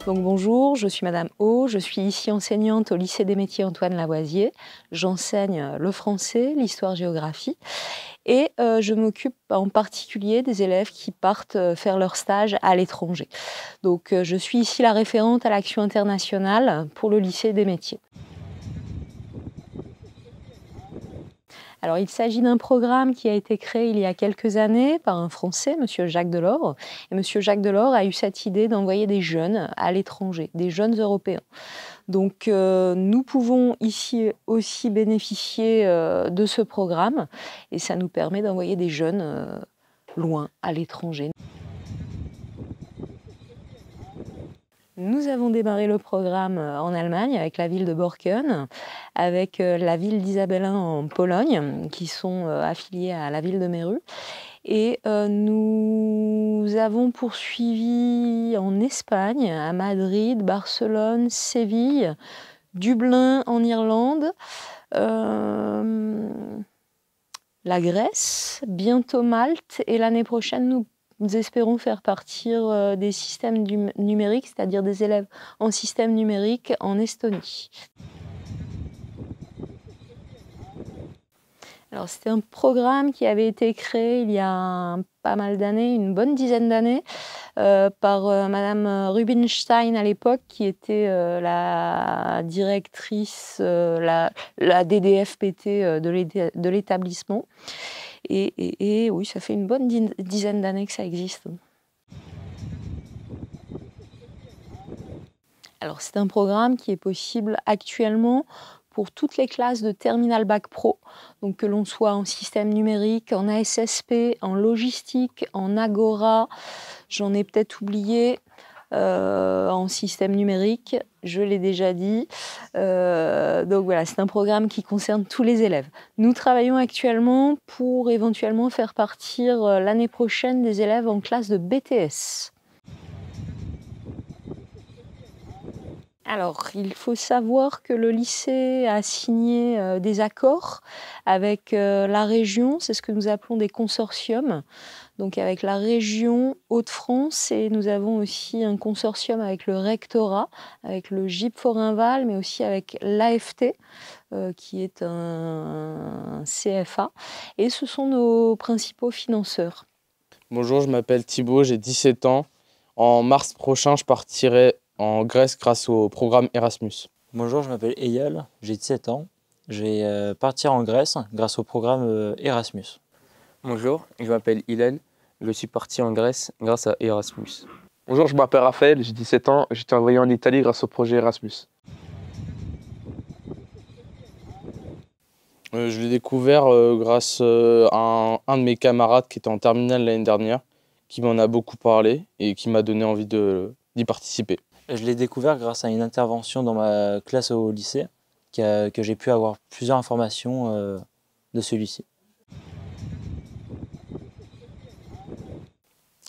Donc bonjour, je suis Madame O, je suis ici enseignante au lycée des métiers Antoine Lavoisier. J'enseigne le français, l'histoire-géographie et je m'occupe en particulier des élèves qui partent faire leur stage à l'étranger. Donc je suis ici la référente à l'action internationale pour le lycée des métiers. Alors, il s'agit d'un programme qui a été créé il y a quelques années par un Français, Monsieur Jacques Delors. Et Monsieur Jacques Delors a eu cette idée d'envoyer des jeunes à l'étranger, des jeunes Européens. Donc, nous pouvons ici aussi bénéficier de ce programme et ça nous permet d'envoyer des jeunes loin, à l'étranger. Nous avons démarré le programme en Allemagne avec la ville de Borken, avec la ville d'Isabellin en Pologne, qui sont affiliés à la ville de Méru. Et nous avons poursuivi en Espagne, à Madrid, Barcelone, Séville, Dublin en Irlande, la Grèce, bientôt Malte, et l'année prochaine, nous espérons faire partir des systèmes numériques, c'est-à-dire des élèves en système numérique en Estonie. Alors, c'était un programme qui avait été créé il y a pas mal d'années, une bonne dizaine d'années, par Madame Rubinstein à l'époque, qui était la directrice, la DDFPT de l'établissement. Et oui, ça fait une bonne dizaine d'années que ça existe. Alors, c'est un programme qui est possible actuellement pour toutes les classes de Terminal Bac Pro, donc que l'on soit en système numérique, en ASSP, en logistique, en Agora, j'en ai peut-être oublié, en système numérique, je l'ai déjà dit. Donc voilà, c'est un programme qui concerne tous les élèves. Nous travaillons actuellement pour éventuellement faire partir l'année prochaine des élèves en classe de BTS. Alors, il faut savoir que le lycée a signé des accords avec la région, c'est ce que nous appelons des consortiums, donc avec la région Hauts-de-France, et nous avons aussi un consortium avec le rectorat, avec le GIP Forinval, mais aussi avec l'AFT, qui est un CFA, et ce sont nos principaux financeurs. Bonjour, je m'appelle Thibaut, j'ai 17 ans. En mars prochain, je partirai en Grèce grâce au programme Erasmus. Bonjour, je m'appelle Eyal, j'ai 17 ans. Je vais partir en Grèce grâce au programme Erasmus. Bonjour, je m'appelle Hillel, je suis parti en Grèce grâce à Erasmus. Bonjour, je m'appelle Raphaël, j'ai 17 ans, j'ai été envoyé en Italie grâce au projet Erasmus. Je l'ai découvert grâce à un de mes camarades qui était en terminale l'année dernière, qui m'en a beaucoup parlé et qui m'a donné envie d'y participer. Je l'ai découvert grâce à une intervention dans ma classe au lycée, que j'ai pu avoir plusieurs informations de celui-ci.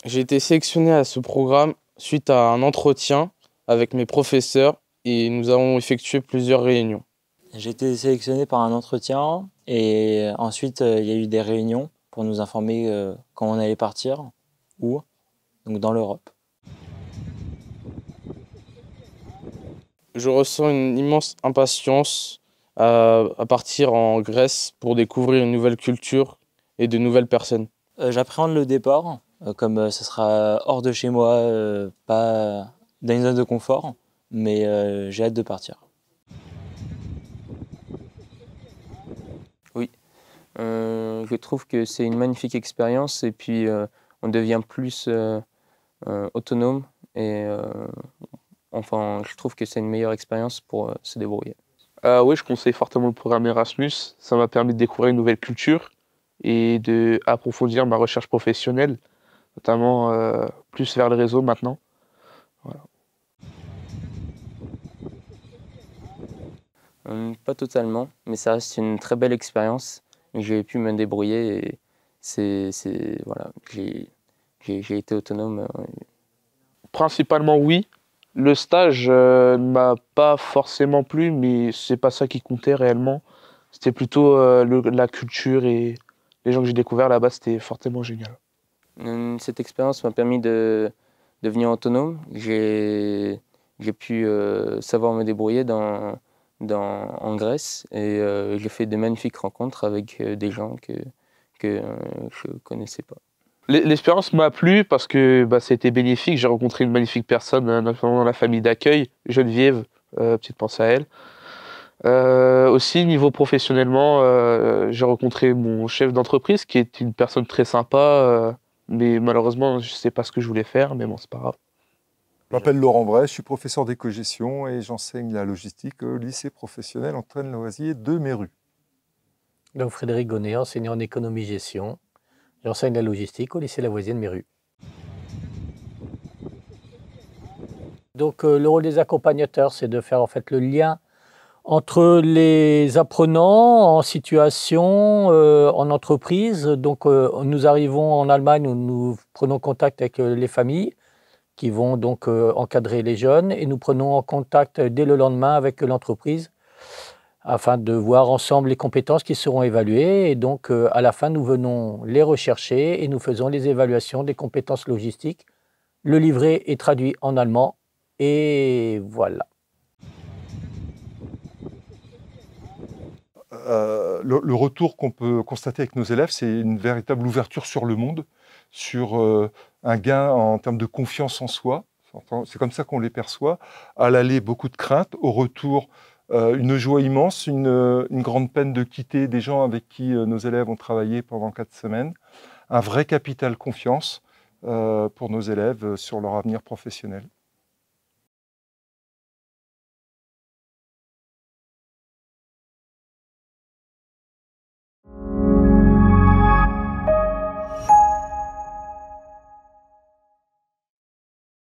J'ai été sélectionné à ce programme suite à un entretien avec mes professeurs et nous avons effectué plusieurs réunions. J'ai été sélectionné par un entretien et ensuite il y a eu des réunions pour nous informer quand on allait partir, où, donc dans l'Europe. Je ressens une immense impatience à partir en Grèce pour découvrir une nouvelle culture et de nouvelles personnes. J'appréhende le départ, comme ce sera hors de chez moi, pas dans une zone de confort, mais j'ai hâte de partir. Oui, je trouve que c'est une magnifique expérience et puis on devient plus autonome et enfin je trouve que c'est une meilleure expérience pour se débrouiller. Oui, je conseille fortement le programme Erasmus, ça m'a permis de découvrir une nouvelle culture et d'approfondir ma recherche professionnelle, notamment plus vers le réseau maintenant. Voilà. Pas totalement, mais ça reste une très belle expérience. J'ai pu me débrouiller et voilà, j'ai été autonome. Principalement oui. Le stage ne m'a pas forcément plu, mais c'est pas ça qui comptait réellement. C'était plutôt la culture et les gens que j'ai découverts là-bas, c'était fortement génial. Cette expérience m'a permis de devenir autonome. J'ai j'ai pu savoir me débrouiller en Grèce et j'ai fait de magnifiques rencontres avec des gens que je ne connaissais pas. L'expérience m'a plu parce que c'était bénéfique. J'ai rencontré une magnifique personne, notamment dans la famille d'accueil, Geneviève, petite pensée à elle. Aussi, niveau professionnellement, j'ai rencontré mon chef d'entreprise qui est une personne très sympa, mais malheureusement, je ne sais pas ce que je voulais faire, mais bon, c'est pas grave. Je m'appelle Laurent Bray, je suis professeur d'éco-gestion et j'enseigne la logistique au lycée professionnel Antoine Loisier de Méru. Donc Frédéric Gonnet, enseignant en économie-gestion. J'enseigne la logistique au lycée Lavoisier de Méru. Donc le rôle des accompagnateurs, c'est de faire en fait le lien entre les apprenants en situation, en entreprise. Donc nous arrivons en Allemagne où nous prenons contact avec les familles qui vont donc encadrer les jeunes et nous prenons en contact dès le lendemain avec l'entreprise afin de voir ensemble les compétences qui seront évaluées. Et donc, à la fin, nous venons les rechercher et nous faisons les évaluations des compétences logistiques. Le livret est traduit en allemand et voilà. Le retour qu'on peut constater avec nos élèves, c'est une véritable ouverture sur le monde, sur un gain en termes de confiance en soi. C'est comme ça qu'on les perçoit. À l'aller, beaucoup de crainte. Au retour, une joie immense, une grande peine de quitter des gens avec qui nos élèves ont travaillé pendant 4 semaines. Un vrai capital confiance pour nos élèves sur leur avenir professionnel.